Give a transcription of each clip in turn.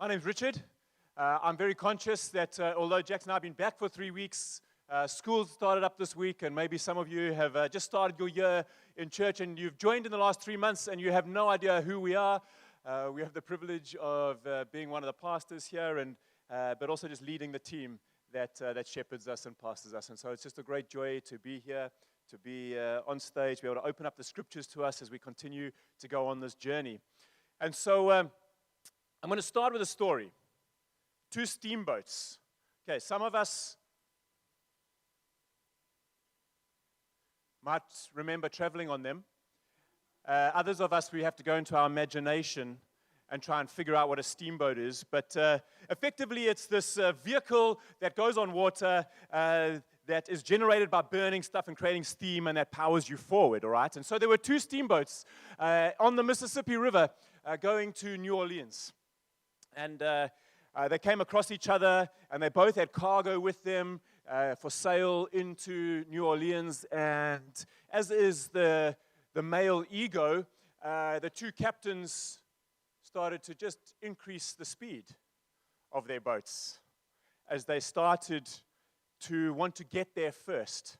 My name's Richard. I'm very conscious that although Jackson and I have been back for 3 weeks, school started up this week, and maybe some of you have just started your year in church, and you've joined in the last 3 months, and you have no idea who we are. We have the privilege of being one of the pastors here, and but also just leading the team that shepherds us and pastors us. And so it's just a great joy to be here, to be on stage, be able to open up the scriptures to us as we continue to go on this journey. And so I'm going to start with a story. 2 steamboats. Okay, some of us might remember traveling on them. Others of us, we have to go into our imagination and try and figure out what a steamboat is. But effectively, it's this vehicle that goes on water that is generated by burning stuff and creating steam, and that powers you forward, all right? And so there were 2 steamboats on the Mississippi River going to New Orleans. And they came across each other, and they both had cargo with them for sail into New Orleans. And as is the male ego, the 2 captains started to just increase the speed of their boats as they started to want to get there first.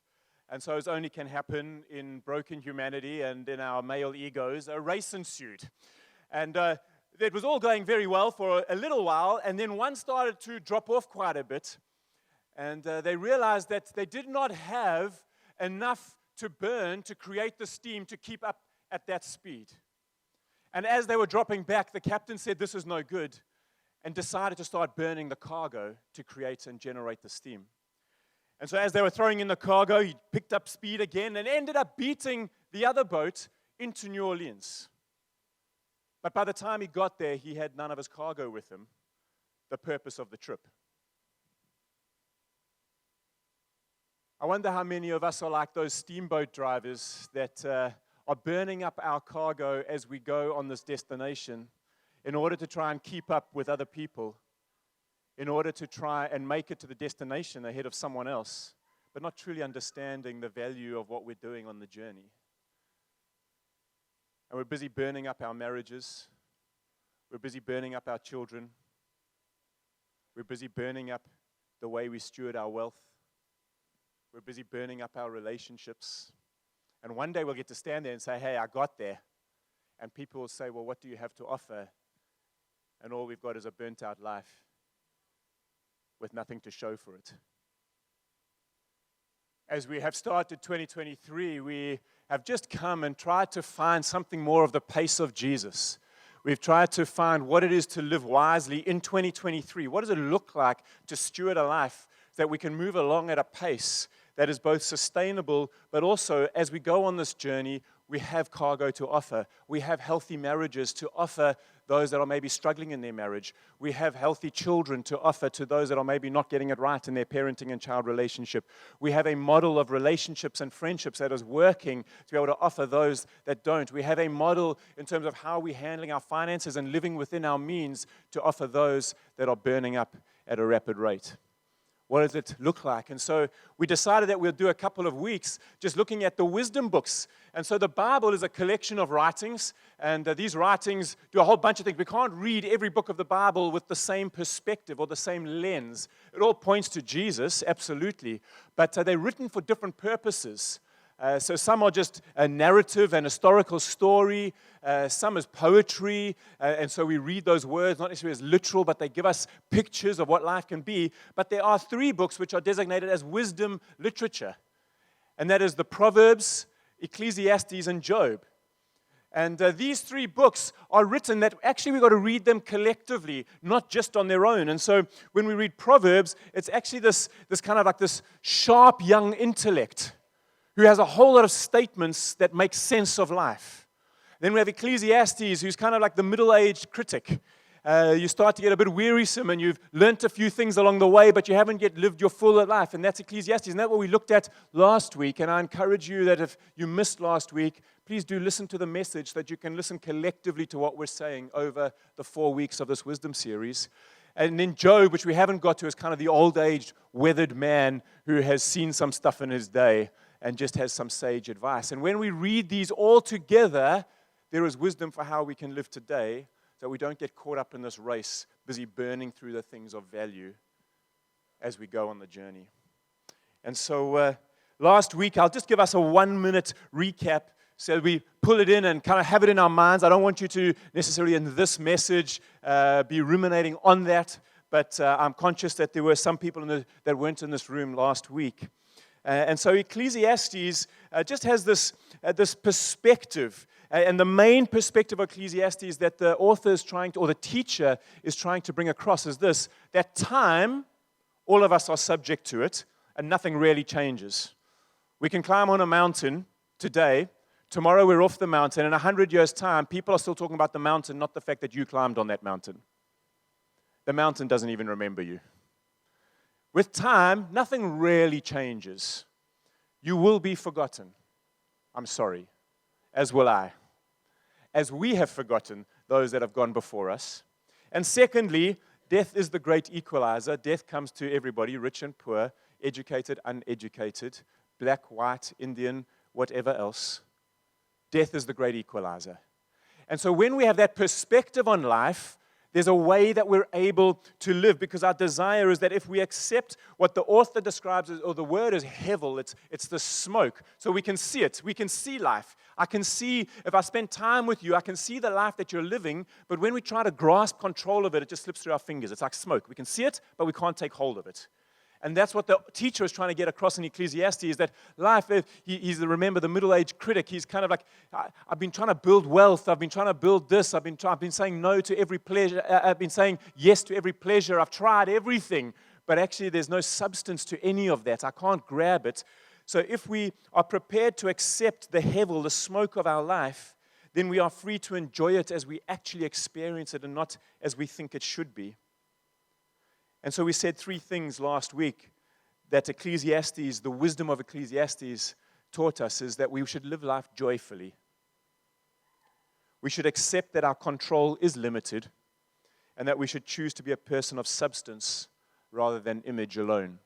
And so, as only can happen in broken humanity and in our male egos, a race ensued. And it was all going very well for a little while, and then one started to drop off quite a bit, and they realized that they did not have enough to burn to create the steam to keep up at that speed. And as they were dropping back, the captain said, "This is no good," and decided to start burning the cargo to create and generate the steam. And so as they were throwing in the cargo, he picked up speed again and ended up beating the other boat into New Orleans. But by the time he got there, he had none of his cargo with him, the purpose of the trip. I wonder how many of us are like those steamboat drivers that are burning up our cargo as we go on this destination in order to try and keep up with other people, in order to try and make it to the destination ahead of someone else, but not truly understanding the value of what we're doing on the journey. And we're busy burning up our marriages. We're busy burning up our children. We're busy burning up the way we steward our wealth. We're busy burning up our relationships. And one day we'll get to stand there and say, "Hey, I got there." And people will say, "Well, what do you have to offer?" And all we've got is a burnt-out life with nothing to show for it. As we have started 2023, we have just come and tried to find something more of the pace of Jesus. We've tried to find what it is to live wisely in 2023. What does it look like to steward a life that we can move along at a pace that is both sustainable, but also as we go on this journey, we have cargo to offer. We have healthy marriages to offer those that are maybe struggling in their marriage. We have healthy children to offer to those that are maybe not getting it right in their parenting and child relationship. We have a model of relationships and friendships that is working to be able to offer those that don't. We have a model in terms of how we're handling our finances and living within our means to offer those that are burning up at a rapid rate. What does it look like? And so we decided that we'll do a couple of weeks just looking at the wisdom books. And so the Bible is a collection of writings, and these writings do a whole bunch of things. We can't read every book of the Bible with the same perspective or the same lens. It all points to Jesus, absolutely, but they're written for different purposes. So some are just a narrative and historical story. Some is poetry. And so we read those words, not necessarily as literal, but they give us pictures of what life can be. But there are 3 books which are designated as wisdom literature. And that is the Proverbs, Ecclesiastes, and Job. And these 3 books are written that actually we've got to read them collectively, not just on their own. And so when we read Proverbs, it's actually this kind of like this sharp young intellect who has a whole lot of statements that make sense of life. Then we have Ecclesiastes, who's kind of like the middle-aged critic. You start to get a bit wearisome, and you've learnt a few things along the way, but you haven't yet lived your full life, and that's Ecclesiastes. And that's what we looked at last week, and I encourage you that if you missed last week, please do listen to the message so that you can listen collectively to what we're saying over the 4 weeks of this wisdom series. And then Job, which we haven't got to, is kind of the old-aged, weathered man who has seen some stuff in his day and just has some sage advice. And when we read these all together, there is wisdom for how we can live today that we don't get caught up in this race, busy burning through the things of value as we go on the journey. And so last week, I'll just give us a 1-minute recap so we pull it in and kind of have it in our minds. I don't want you to necessarily in this message be ruminating on that, but I'm conscious that there were some people that weren't in this room last week. And so Ecclesiastes just has this perspective. And the main perspective of Ecclesiastes that the author is trying to, or the teacher is trying to bring across is this, that time, all of us are subject to it, and nothing really changes. We can climb on a mountain today. Tomorrow we're off the mountain. In 100 years' time, people are still talking about the mountain, not the fact that you climbed on that mountain. The mountain doesn't even remember you. With time, nothing really changes. You will be forgotten. I'm sorry, as will I, as we have forgotten those that have gone before us. And secondly, death is the great equalizer. Death comes to everybody, rich and poor, educated, uneducated, black, white, Indian, whatever else. Death is the great equalizer. And so when we have that perspective on life, there's a way that we're able to live, because our desire is that if we accept what the author describes as, or the word is hevel, it's the smoke. So we can see it. We can see life. I can see, if I spend time with you, I can see the life that you're living, but when we try to grasp control of it, it just slips through our fingers. It's like smoke. We can see it, but we can't take hold of it. And that's what the teacher is trying to get across in Ecclesiastes, is that life, remember, the middle-aged critic. He's kind of like, I've been trying to build wealth. I've been trying to build this. I've been saying no to every pleasure. I've been saying yes to every pleasure. I've tried everything. But actually, there's no substance to any of that. I can't grab it. So if we are prepared to accept the hevel, the smoke of our life, then we are free to enjoy it as we actually experience it and not as we think it should be. And so we said 3 things last week that Ecclesiastes, the wisdom of Ecclesiastes, taught us is that we should live life joyfully. We should accept that our control is limited and that we should choose to be a person of substance rather than image alone.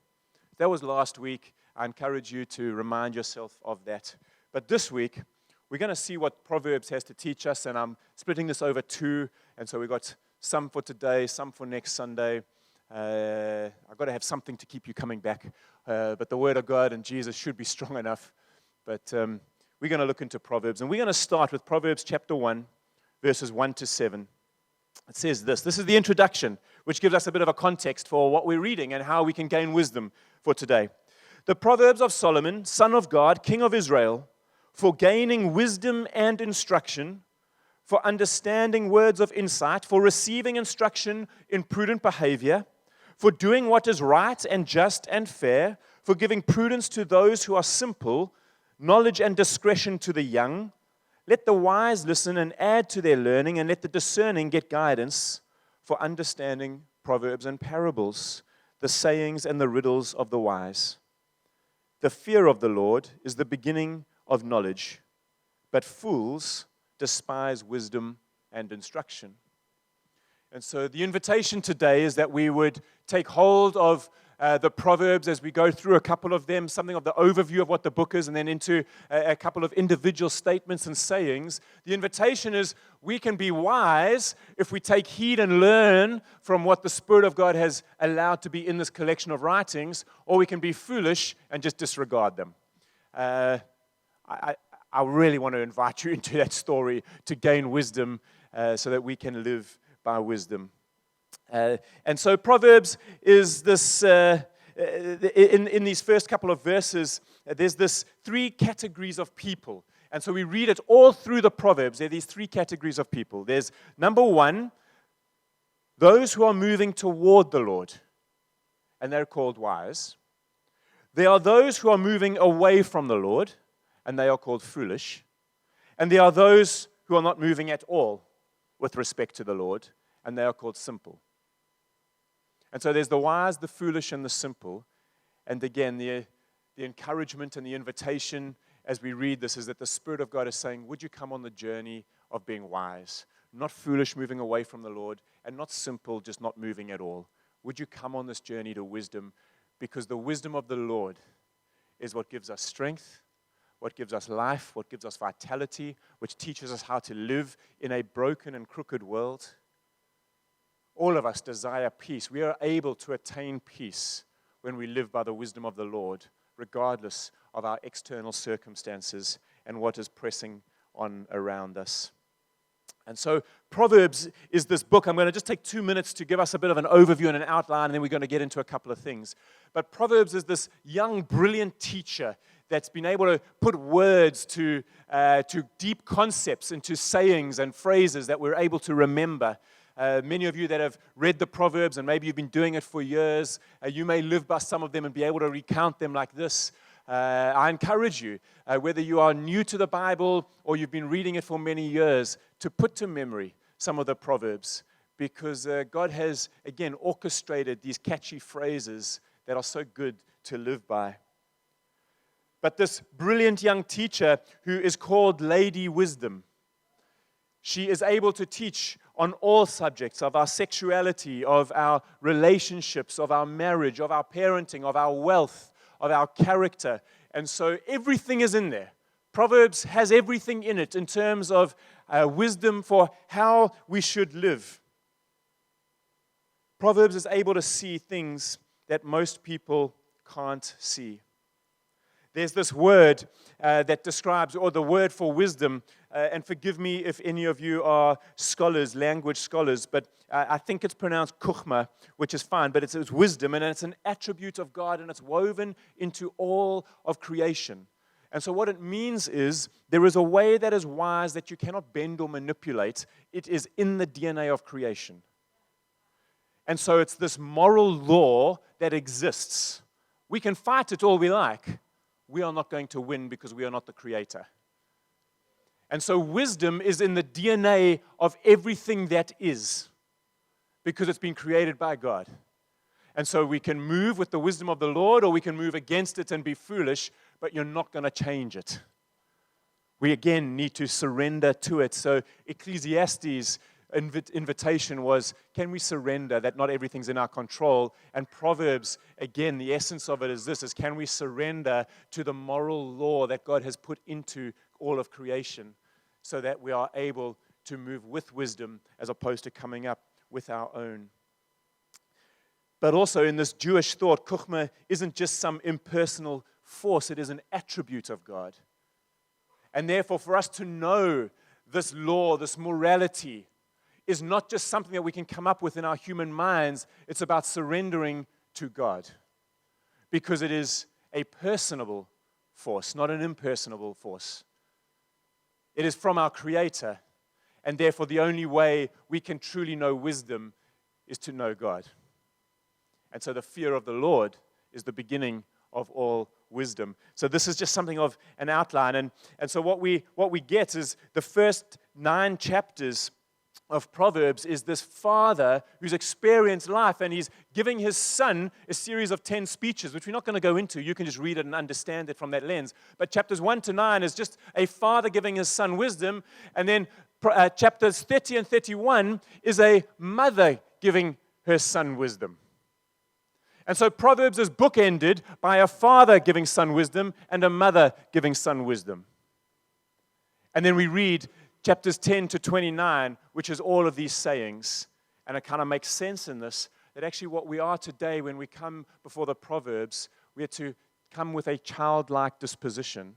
That was last week. I encourage you to remind yourself of that. But this week, we're going to see what Proverbs has to teach us, and I'm splitting this over 2. And so we've got some for today, some for next Sunday. I've got to have something to keep you coming back. But the Word of God and Jesus should be strong enough. But we're going to look into Proverbs. And we're going to start with Proverbs chapter 1, verses 1 to 7. It says this. This is the introduction, which gives us a bit of a context for what we're reading and how we can gain wisdom for today. The Proverbs of Solomon, son of God, king of Israel, for gaining wisdom and instruction, for understanding words of insight, for receiving instruction in prudent behavior, for doing what is right and just and fair, for giving prudence to those who are simple, knowledge and discretion to the young. Let the wise listen and add to their learning, and let the discerning get guidance for understanding proverbs and parables, the sayings and the riddles of the wise. The fear of the Lord is the beginning of knowledge, but fools despise wisdom and instruction. And so the invitation today is that we would take hold of the Proverbs as we go through a couple of them, something of the overview of what the book is, and then into a couple of individual statements and sayings. The invitation is we can be wise if we take heed and learn from what the Spirit of God has allowed to be in this collection of writings, or we can be foolish and just disregard them. I really want to invite you into that story to gain wisdom so that we can live by wisdom. And so Proverbs is this, in these first couple of verses, there's this 3 categories of people. And so we read it all through the Proverbs. There are these 3 categories of people. There's number 1, those who are moving toward the Lord, and they're called wise. There are those who are moving away from the Lord, and they are called foolish. And there are those who are not moving at all with respect to the Lord, and they are called simple. And so there's the wise, the foolish, and the simple. And again, the encouragement and the invitation as we read this is that the Spirit of God is saying, would you come on the journey of being wise? Not foolish, moving away from the Lord, and not simple, just not moving at all. Would you come on this journey to wisdom? Because the wisdom of the Lord is what gives us strength, what gives us life, what gives us vitality, which teaches us how to live in a broken and crooked world. all of us desire peace. We are able to attain peace when we live by the wisdom of the Lord, regardless of our external circumstances and what is pressing on around us. And so Proverbs is this book. I'm going to just take 2 minutes to give us a bit of an overview and an outline, and then we're going to get into a couple of things. But Proverbs is this young, brilliant teacher that's been able to put words to deep concepts, into sayings and phrases that we're able to remember. Many of you that have read the Proverbs, and maybe you've been doing it for years, you may live by some of them and be able to recount them like this. I encourage you, whether you are new to the Bible or you've been reading it for many years, to put to memory some of the Proverbs, because God has, again, orchestrated these catchy phrases that are so good to live by. But this brilliant young teacher who is called Lady Wisdom, she is able to teach on all subjects of our sexuality, of our relationships, of our marriage, of our parenting, of our wealth, of our character. And so everything is in there. Proverbs has everything in it in terms of wisdom for how we should live. Proverbs is able to see things that most people can't see. There's this word that describes, or the word for wisdom, and forgive me if any of you are scholars, language scholars, but I think it's pronounced kuchma, which is fine, but it's wisdom, and it's an attribute of God, and it's woven into all of creation. And so what it means is there is a way that is wise that you cannot bend or manipulate. It is in the DNA of creation. And so it's this moral law that exists. We can fight it all we like. We are not going to win because we are not the creator. And so wisdom is in the DNA of everything that is, because it's been created by God. And so we can move with the wisdom of the Lord, or we can move against it and be foolish, but you're not going to change it. We again need to surrender to it. So Ecclesiastes' invitation was, can we surrender that not everything's in our control? And Proverbs, again, the essence of it is this, is can we surrender to the moral law that God has put into all of creation so that we are able to move with wisdom as opposed to coming up with our own. But also in this Jewish thought, kuchma isn't just some impersonal force, it is an attribute of God. And therefore, for us to know this law, this morality, is not just something that we can come up with in our human minds. It's about surrendering to God, because it is a personable force, not an impersonable force. It is from our Creator, and therefore the only way we can truly know wisdom is to know God. And so the fear of the Lord is the beginning of all wisdom. So this is just something of an outline. And so what we get is the first 9 chapters of Proverbs is this father who's experienced life, and he's giving his son a series of 10 speeches, which we're not going to go into. You can just read it and understand it from that lens. But chapters 1 to 9 is just a father giving his son wisdom, and then chapters 30 and 31 is a mother giving her son wisdom. And so Proverbs is bookended by a father giving son wisdom and a mother giving son wisdom. And then we read chapters 10 to 29, which is all of these sayings. And it kind of makes sense in this, that actually what we are today when we come before the Proverbs, we are to come with a childlike disposition,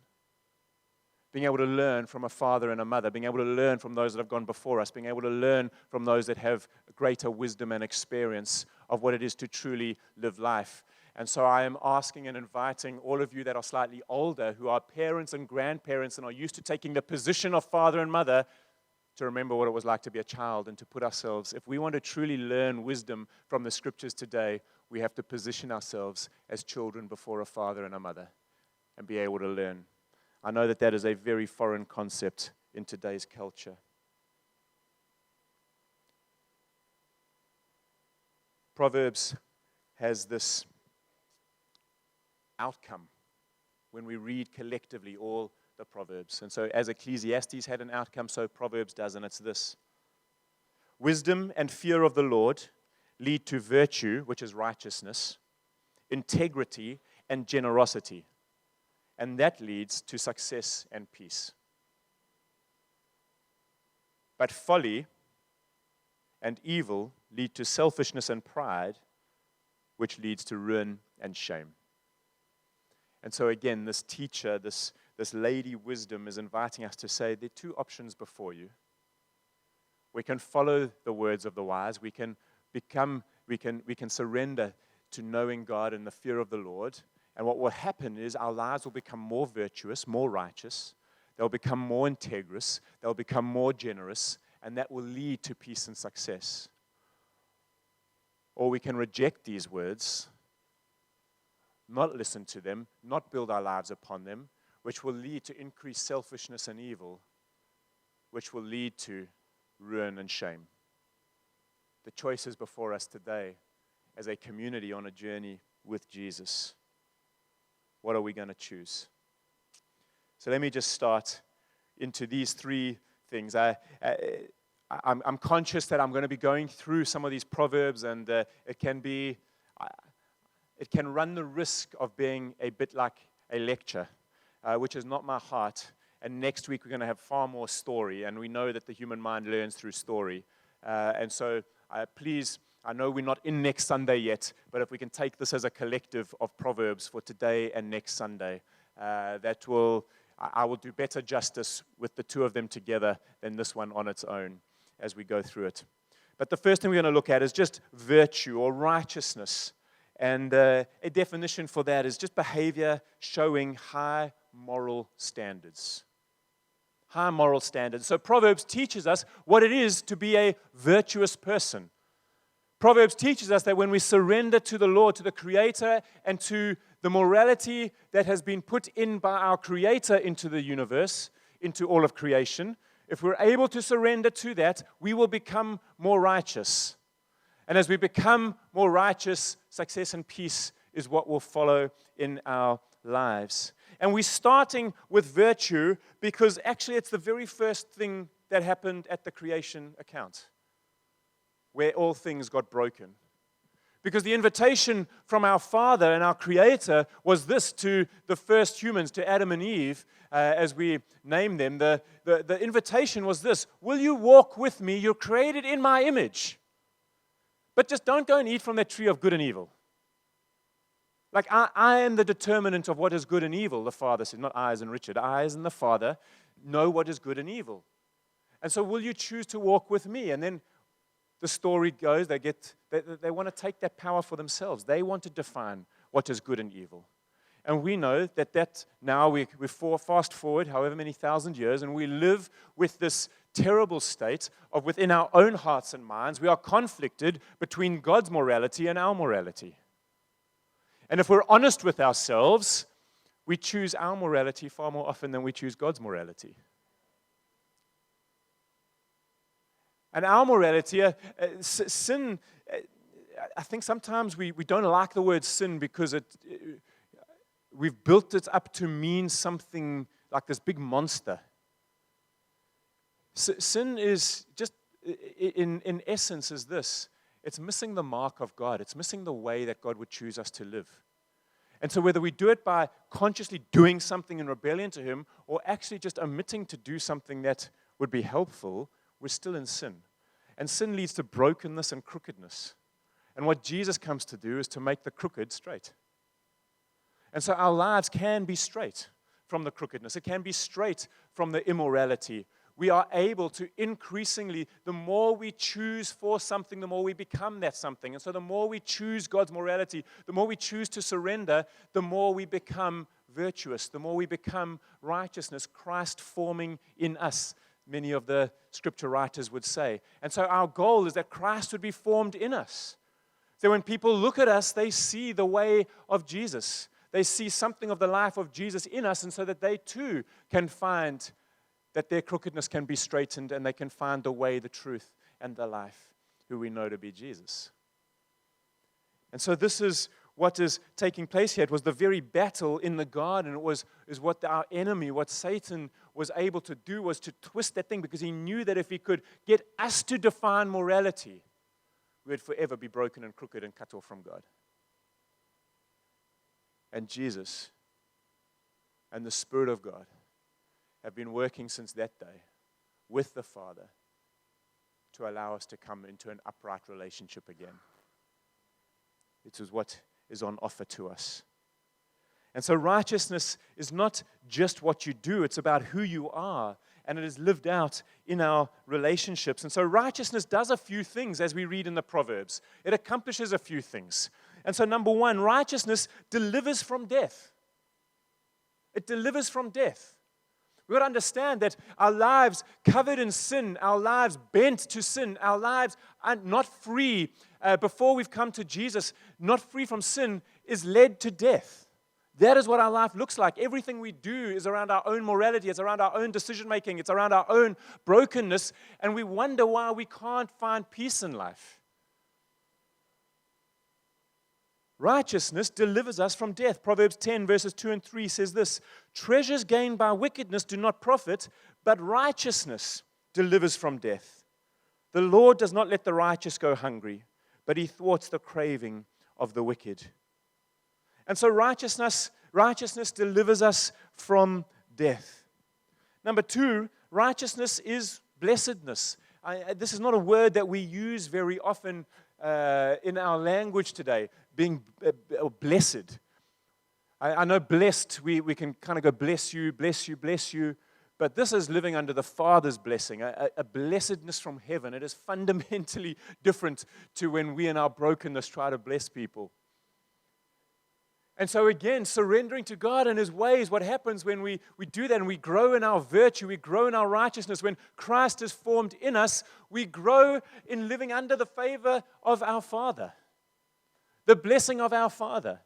being able to learn from a father and a mother, being able to learn from those that have gone before us, being able to learn from those that have greater wisdom and experience of what it is to truly live life. And so I am asking and inviting all of you that are slightly older, who are parents and grandparents and are used to taking the position of father and mother, to remember what it was like to be a child and to put ourselves, if we want to truly learn wisdom from the scriptures today, we have to position ourselves as children before a father and a mother and be able to learn. I know that that is a very foreign concept in today's culture. Proverbs has this outcome when we read collectively all the Proverbs. And so as Ecclesiastes had an outcome, so Proverbs does, and it's this. Wisdom and fear of the Lord lead to virtue, which is righteousness, integrity, and generosity. And that leads to success and peace. But folly and evil lead to selfishness and pride, which leads to ruin and shame. And so again, this teacher, this lady wisdom is inviting us to say, there are two options before you. We can follow the words of the wise. We can surrender to knowing God and the fear of the Lord. And what will happen is our lives will become more virtuous, more righteous. They'll become more integrous. They'll become more generous. And that will lead to peace and success. Or we can reject these words, not listen to them, not build our lives upon them, which will lead to increased selfishness and evil, which will lead to ruin and shame. The choice is before us today as a community on a journey with Jesus. What are we going to choose? So let me just start into these three things. I'm conscious that I'm going to be going through some of these proverbs, and it can run the risk of being a bit like a lecture, which is not my heart. And next week we're going to have far more story, and we know that the human mind learns through story. And so please, I know we're not in next Sunday yet, but if we can take this as a collective of proverbs for today and next Sunday, I will do better justice with the two of them together than this one on its own as we go through it. But the first thing we're going to look at is just virtue or righteousness. And a definition for that is just behavior showing high moral standards. High moral standards. So Proverbs teaches us what it is to be a virtuous person. Proverbs teaches us that when we surrender to the Lord, to the Creator, and to the morality that has been put in by our Creator into the universe, into all of creation, if we're able to surrender to that, we will become more righteous. And as we become more righteous, success and peace is what will follow in our lives. And we're starting with virtue because actually it's the very first thing that happened at the creation account, where all things got broken. Because the invitation from our Father and our Creator was this to the first humans, to Adam and Eve, as we name them. The invitation was this: will you walk with me? You're created in my image. But just don't go and eat from that tree of good and evil. Like, I am the determinant of what is good and evil, the Father said. Not I as in Richard. I as in the Father know what is good and evil. And so will you choose to walk with me? And then the story goes, they want to take that power for themselves. They want to define what is good and evil. And we know that now we fast forward however many thousand years, and we live with this terrible state of within our own hearts and minds, we are conflicted between God's morality and our morality. And if we're honest with ourselves, we choose our morality far more often than we choose God's morality. And our morality, sin, I think sometimes we don't like the word sin because we've built it up to mean something like this big monster. Sin is just, in essence, is this. It's missing the mark of God. It's missing the way that God would choose us to live. And so whether we do it by consciously doing something in rebellion to Him or actually just omitting to do something that would be helpful, we're still in sin. And sin leads to brokenness and crookedness. And what Jesus comes to do is to make the crooked straight. And so our lives can be straight from the crookedness. It can be straight from the immorality. We are able to increasingly, the more we choose for something, the more we become that something. And so the more we choose God's morality, the more we choose to surrender, the more we become virtuous, the more we become righteousness, Christ forming in us, many of the scripture writers would say. And so our goal is that Christ would be formed in us. So when people look at us, they see the way of Jesus. They see something of the life of Jesus in us, and so that they too can find that their crookedness can be straightened and they can find the way, the truth, and the life, who we know to be Jesus. And so this is what is taking place here. It was the very battle in the garden. Is what our enemy, what Satan was able to do, was to twist that thing, because he knew that if he could get us to define morality, we would forever be broken and crooked and cut off from God. And Jesus and the Spirit of God have been working since that day with the Father to allow us to come into an upright relationship again. It is what is on offer to us. And so righteousness is not just what you do, it's about who you are, and it is lived out in our relationships. And so righteousness does a few things, as we read in the Proverbs. It accomplishes a few things. And so number one, righteousness delivers from death. It delivers from death. We've got to understand that our lives covered in sin, our lives bent to sin, our lives are not free before we've come to Jesus, not free from sin, is led to death. That is what our life looks like. Everything we do is around our own morality. It's around our own decision-making. It's around our own brokenness. And we wonder why we can't find peace in life. Righteousness delivers us from death. Proverbs 10 verses 2 and 3 says this, treasures gained by wickedness do not profit, but righteousness delivers from death. The Lord does not let the righteous go hungry, but he thwarts the craving of the wicked. And so righteousness delivers us from death. Number two, righteousness is blessedness. This is not a word that we use very often in our language today, being blessed. I know blessed, we can kind of go bless you, bless you, bless you. But this is living under the Father's blessing, a blessedness from heaven. It is fundamentally different to when we in our brokenness try to bless people. And so again, surrendering to God and His ways, what happens when we do that and we grow in our virtue, we grow in our righteousness, when Christ is formed in us, we grow in living under the favor of our Father, the blessing of our Father.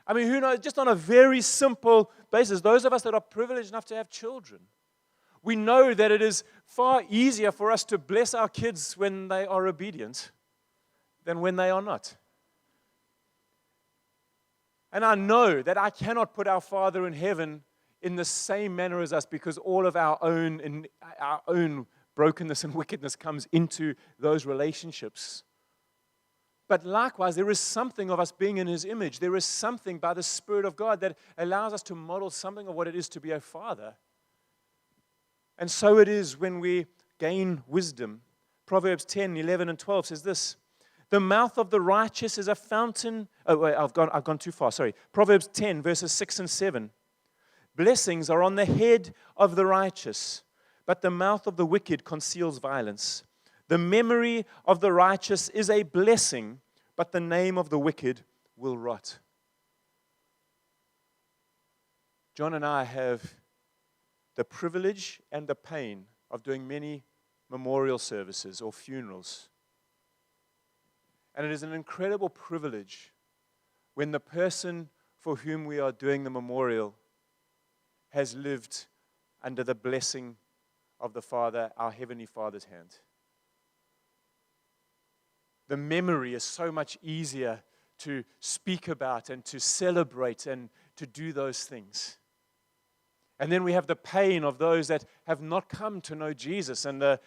I mean, who knows, just on a very simple basis, those of us that are privileged enough to have children, we know that it is far easier for us to bless our kids when they are obedient than when they are not. And I know that I cannot put our Father in heaven in the same manner as us, because all of our own brokenness and wickedness comes into those relationships. But likewise, there is something of us being in His image. There is something by the Spirit of God that allows us to model something of what it is to be a father. And so it is when we gain wisdom. Proverbs 10, 11, and 12 says this, the mouth of the righteous is a fountain. Oh, wait, I've gone too far. Sorry. Proverbs 10, verses 6 and 7. Blessings are on the head of the righteous, but the mouth of the wicked conceals violence. The memory of the righteous is a blessing, but the name of the wicked will rot. John and I have the privilege and the pain of doing many memorial services or funerals. And it is an incredible privilege when the person for whom we are doing the memorial has lived under the blessing of the Father, our Heavenly Father's hand. The memory is so much easier to speak about and to celebrate and to do those things. And then we have the pain of those that have not come to know Jesus, and the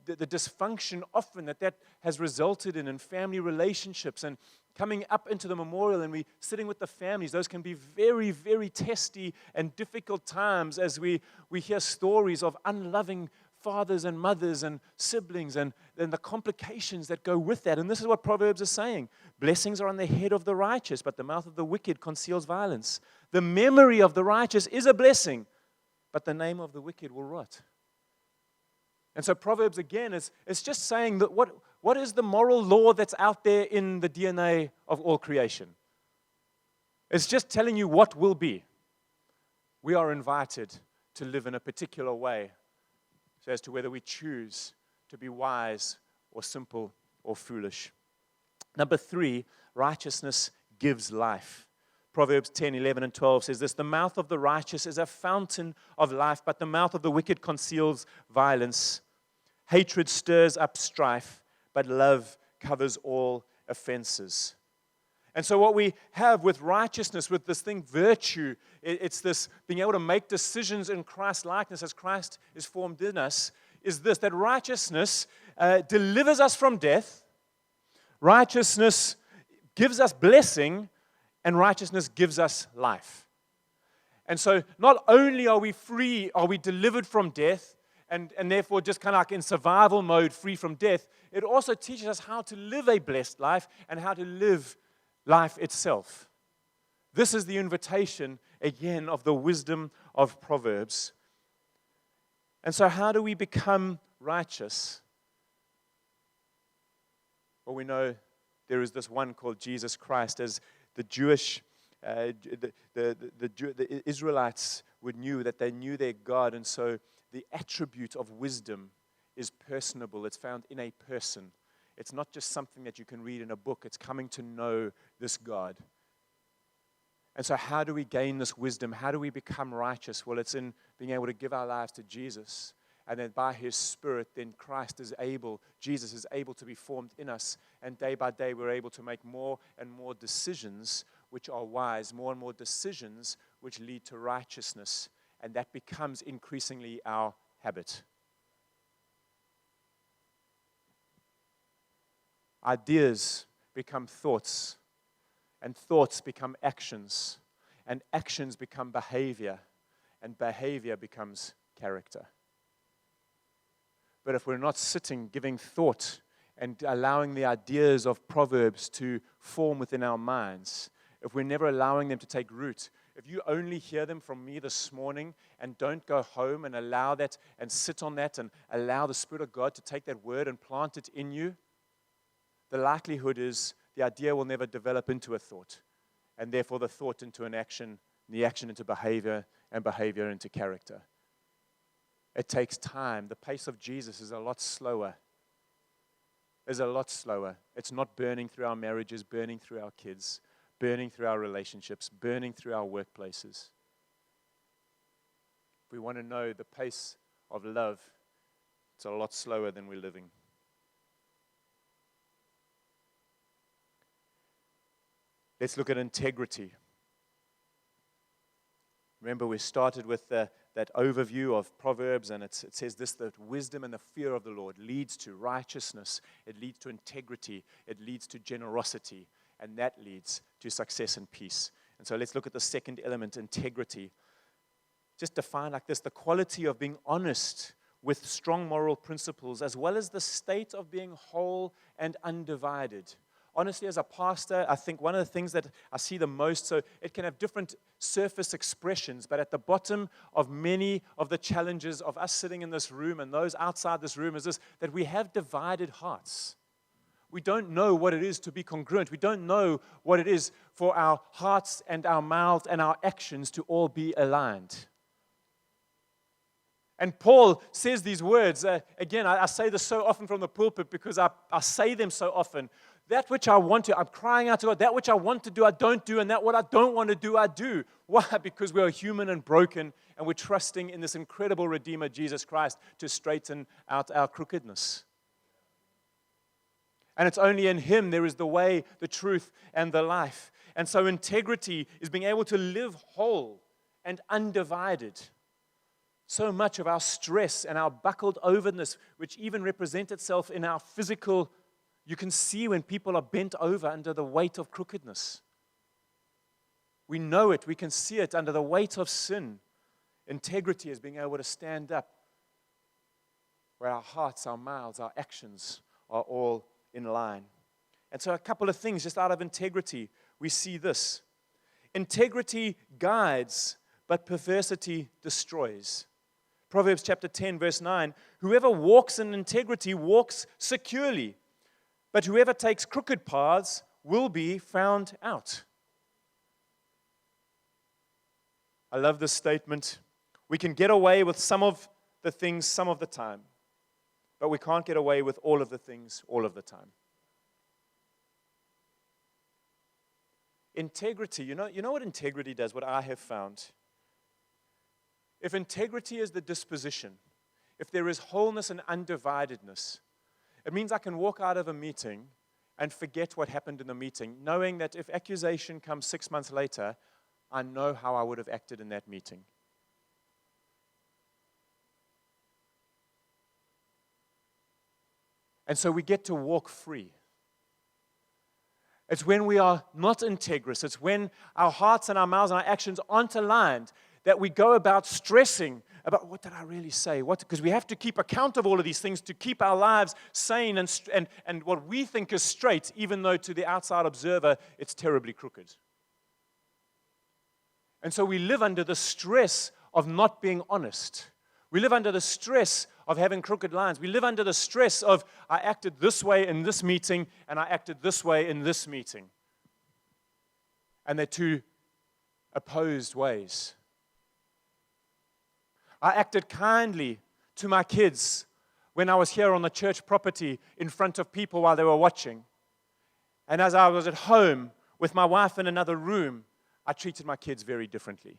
dysfunction often that has resulted in family relationships, and coming up into the memorial and we sitting with the families. Those can be very, very testy and difficult times as we hear stories of unloving fathers and mothers and siblings and the complications that go with that. And this is what Proverbs is saying. Blessings are on the head of the righteous, but the mouth of the wicked conceals violence. The memory of the righteous is a blessing, but the name of the wicked will rot. And so Proverbs, again, it's just saying that what is the moral law that's out there in the DNA of all creation? It's just telling you what will be. We are invited to live in a particular way, so as to whether we choose to be wise or simple or foolish. Number 3, righteousness gives life. Proverbs 10, 11, and 12 says this, the mouth of the righteous is a fountain of life, but the mouth of the wicked conceals violence. Hatred stirs up strife, but love covers all offenses. And so what we have with righteousness, with this thing, virtue, it's this being able to make decisions in Christ's likeness as Christ is formed in us, is this, that righteousness delivers us from death, righteousness gives us blessing, and righteousness gives us life. And so not only are we free, are we delivered from death, and therefore just kind of like in survival mode, free from death. It also teaches us how to live a blessed life and how to live life itself. This is the invitation, again, of the wisdom of Proverbs. And so how do we become righteous? Well, we know there is this one called Jesus Christ. As the Jewish, the Israelites knew that they knew their God, and so the attribute of wisdom is personable. It's found in a person. It's not just something that you can read in a book. It's coming to know this God. And so how do we gain this wisdom? How do we become righteous? Well, it's in being able to give our lives to Jesus. And then by His Spirit, then Jesus is able to be formed in us. And day by day, we're able to make more and more decisions which are wise, more and more decisions which lead to righteousness. And that becomes increasingly our habit. Ideas become thoughts, and thoughts become actions, and actions become behavior, and behavior becomes character. But if we're not sitting, giving thought, and allowing the ideas of Proverbs to form within our minds, if we're never allowing them to take root, if you only hear them from me this morning and don't go home and allow that and sit on that and allow the Spirit of God to take that word and plant it in you, the likelihood is the idea will never develop into a thought, and therefore the thought into an action, the action into behavior, and behavior into character. It takes time. The pace of Jesus is a lot slower. It's not burning through our marriages, burning through our kids, burning through our relationships, burning through our workplaces. If we want to know the pace of love, it's a lot slower than we're living. Let's look at integrity. Remember, we started with that overview of Proverbs, and it says this, that wisdom and the fear of the Lord leads to righteousness, it leads to integrity, it leads to generosity, and that leads to success and peace. And so let's look at the second element, integrity. Just defined like this, the quality of being honest with strong moral principles, as well as the state of being whole and undivided. Honestly, as a pastor, I think one of the things that I see the most, so it can have different surface expressions, but at the bottom of many of the challenges of us sitting in this room and those outside this room is this, that we have divided hearts. We don't know what it is to be congruent. We don't know what it is for our hearts and our mouths and our actions to all be aligned. And Paul says these words, again, I say this so often from the pulpit because I say them so often. That which I want to, I'm crying out to God, that which I want to do, I don't do, and that what I don't want to do, I do. Why? Because we are human and broken, and we're trusting in this incredible Redeemer, Jesus Christ, to straighten out our crookedness. And it's only in Him there is the way, the truth, and the life. And so integrity is being able to live whole and undivided. So much of our stress and our buckled overness, which even represent itself in our physical, you can see when people are bent over under the weight of crookedness. We know it, we can see it under the weight of sin. Integrity is being able to stand up where our hearts, our mouths, our actions are all in line. And so a couple of things just out of integrity, we see this. Integrity guides, but perversity destroys. Proverbs chapter 10, verse 9, whoever walks in integrity walks securely, but whoever takes crooked paths will be found out. I love this statement. We can get away with some of the things some of the time, but we can't get away with all of the things all of the time. Integrity, you know what integrity does, what I have found? If integrity is the disposition, if there is wholeness and undividedness, it means I can walk out of a meeting and forget what happened in the meeting, knowing that if accusation comes 6 months later, I know how I would have acted in that meeting. And so we get to walk free. It's when we are not integrous, it's when our hearts and our mouths and our actions aren't aligned, that we go about stressing about what did I really say? Because we have to keep account of all of these things to keep our lives sane and what we think is straight, even though to the outside observer, it's terribly crooked. And so we live under the stress of not being honest. We live under the stress of having crooked lines. We live under the stress of, I acted this way in this meeting, and I acted this way in this meeting. And they're two opposed ways. I acted kindly to my kids when I was here on the church property in front of people while they were watching. And as I was at home with my wife in another room, I treated my kids very differently.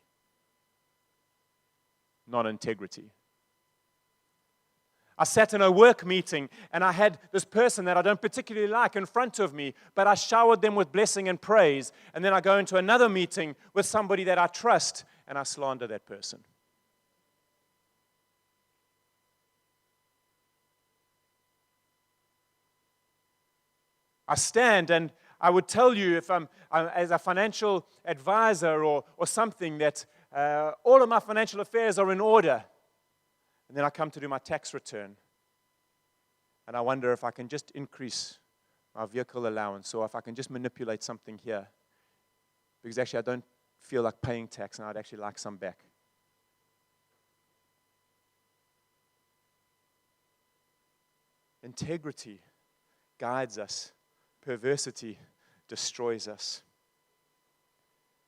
Non-integrity. I sat in a work meeting and I had this person that I don't particularly like in front of me, but I showered them with blessing and praise. And then I go into another meeting with somebody that I trust and I slander that person. I stand and I would tell you if I'm as a financial advisor or something that all of my financial affairs are in order. And then I come to do my tax return. And I wonder if I can just increase my vehicle allowance or if I can just manipulate something here. Because actually I don't feel like paying tax and I'd actually like some back. Integrity guides us. Perversity destroys us.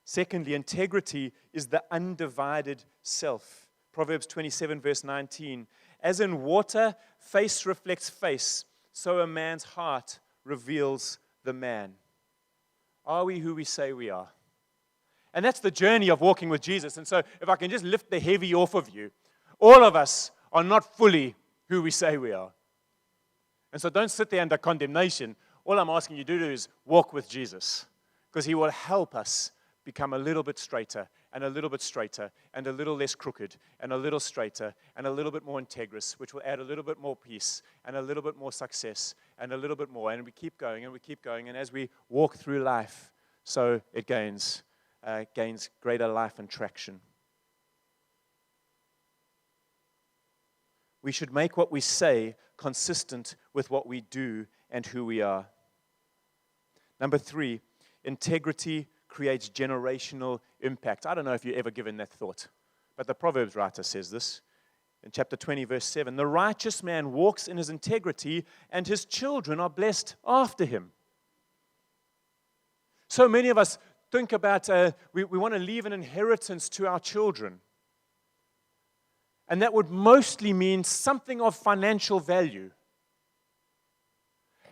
Secondly, integrity is the undivided self. Proverbs 27, verse 19. As in water, face reflects face, so a man's heart reveals the man. Are we who we say we are? And that's the journey of walking with Jesus. And so if I can just lift the heavy off of you, all of us are not fully who we say we are. And so don't sit there under condemnation. All I'm asking you to do is walk with Jesus, because he will help us become a little bit straighter and a little bit straighter and a little less crooked and a little straighter and a little bit more integrous, which will add a little bit more peace and a little bit more success and a little bit more. And we keep going and we keep going. And as we walk through life, so it gains greater life and traction. We should make what we say consistent with what we do and who we are. Number 3, integrity creates generational impact. I don't know if you've ever given that thought, but the Proverbs writer says this in chapter 20, verse 7. The righteous man walks in his integrity, and his children are blessed after him. So many of us think about, we want to leave an inheritance to our children. And that would mostly mean something of financial value.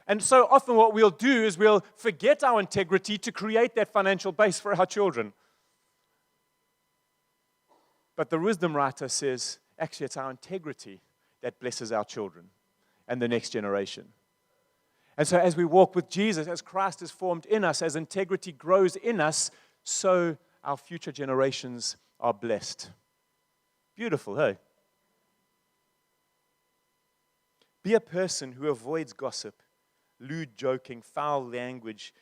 And so often what we'll do is we'll forget our integrity to create that financial base for our children. But the wisdom writer says, actually it's our integrity that blesses our children and the next generation. And so as we walk with Jesus, as Christ is formed in us, as integrity grows in us, so our future generations are blessed. Beautiful, hey? Be a person who avoids gossip, lewd joking, foul language,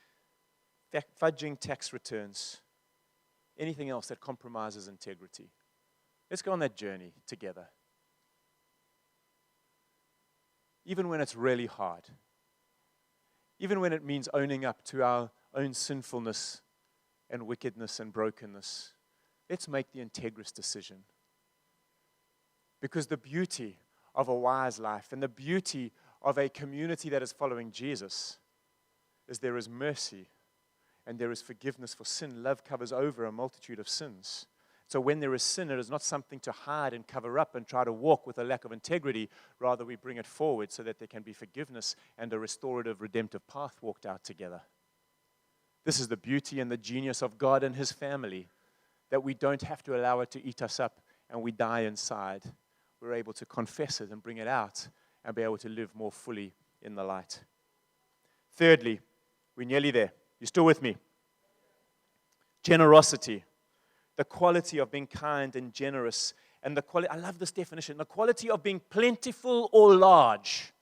fudging tax returns, anything else that compromises integrity. Let's go on that journey together. Even when it's really hard, even when it means owning up to our own sinfulness and wickedness and brokenness, let's make the integrous decision. Because the beauty of a wise life and the beauty of a community that is following Jesus is there is mercy and there is forgiveness for sin. Love covers over a multitude of sins. So when there is sin, it is not something to hide and cover up and try to walk with a lack of integrity. Rather, we bring it forward so that there can be forgiveness and a restorative, redemptive path walked out together. This is the beauty and the genius of God and his family, that we don't have to allow it to eat us up and we die inside. We're able to confess it and bring it out and be able to live more fully in the light. Thirdly, we're nearly there. You still with me? Generosity. The quality of being kind and generous. And the quality, I love this definition, the quality of being plentiful or large.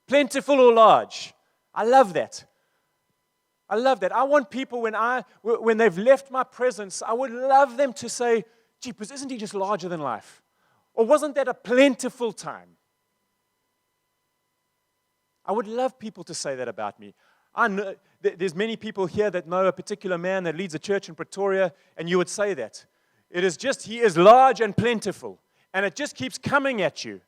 Plentiful or large. I love that. I love that. I want people when they've left my presence, I would love them to say, Jeepers, isn't he just larger than life? Or wasn't that a plentiful time? I would love people to say that about me. I know there's many people here that know a particular man that leads a church in Pretoria, and you would say that. It is just, he is large and plentiful, and it just keeps coming at you.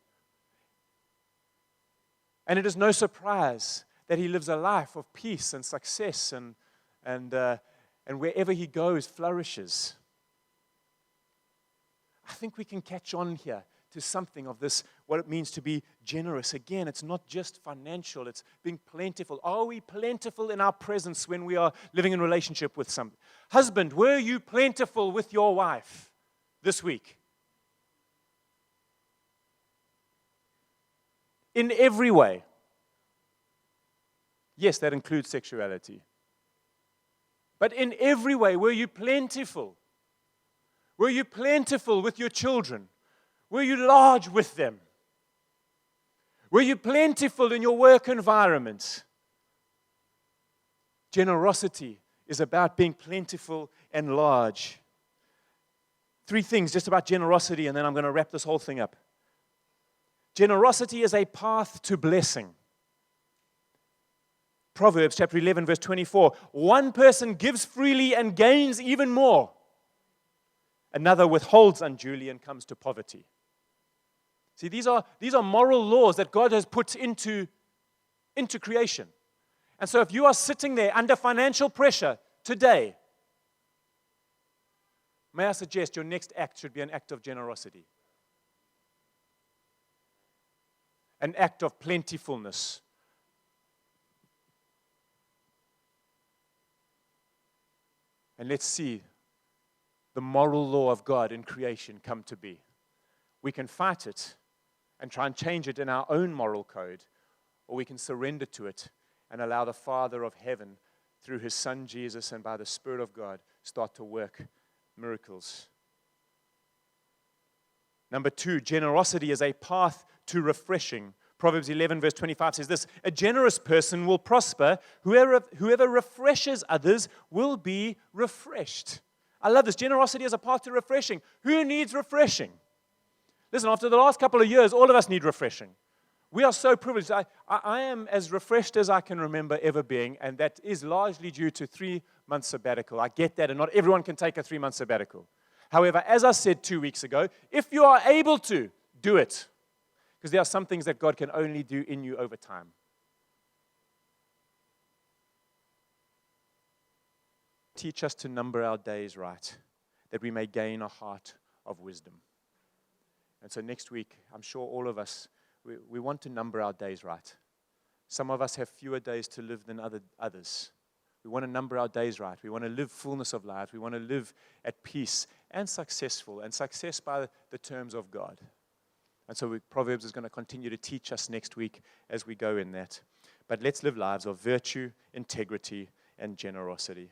And it is no surprise that he lives a life of peace and success, and wherever he goes, flourishes. I think we can catch on here to something of this, what it means to be generous. Again, it's not just financial, it's being plentiful. Are we plentiful in our presence when we are living in relationship with somebody? Husband, were you plentiful with your wife this week? In every way. Yes, that includes sexuality. But in every way, were you plentiful? Were you plentiful with your children? Were you large with them? Were you plentiful in your work environment? Generosity is about being plentiful and large. 3 things just about generosity, and then I'm going to wrap this whole thing up. Generosity is a path to blessing. Proverbs chapter 11, verse 24. One person gives freely and gains even more. Another withholds unduly and comes to poverty. See, these are moral laws that God has put into creation. And so if you are sitting there under financial pressure today, may I suggest your next act should be an act of generosity. An act of plentifulness. And let's see the moral law of God in creation come to be. We can fight it and try and change it in our own moral code, or we can surrender to it and allow the Father of heaven, through his Son Jesus and by the Spirit of God, start to work miracles. Number 2, generosity is a path to refreshing. Proverbs 11, verse 25 says this: a generous person will prosper. Whoever refreshes others will be refreshed. I love this. Generosity is a path to refreshing. Who needs refreshing? Listen, after the last couple of years, all of us need refreshing. We are so privileged. I am as refreshed as I can remember ever being, and that is largely due to 3 months sabbatical. I get that, and not everyone can take a 3-month sabbatical. However, as I said 2 weeks ago, if you are able to, do it. Because there are some things that God can only do in you over time. Teach us to number our days right, that we may gain a heart of wisdom. And so next week, I'm sure all of us, we want to number our days right. Some of us have fewer days to live than others. We want to number our days right. We want to live fullness of life. We want to live at peace and successful, and success by the terms of God. And so Proverbs is going to continue to teach us next week as we go in that. But let's live lives of virtue, integrity, and generosity.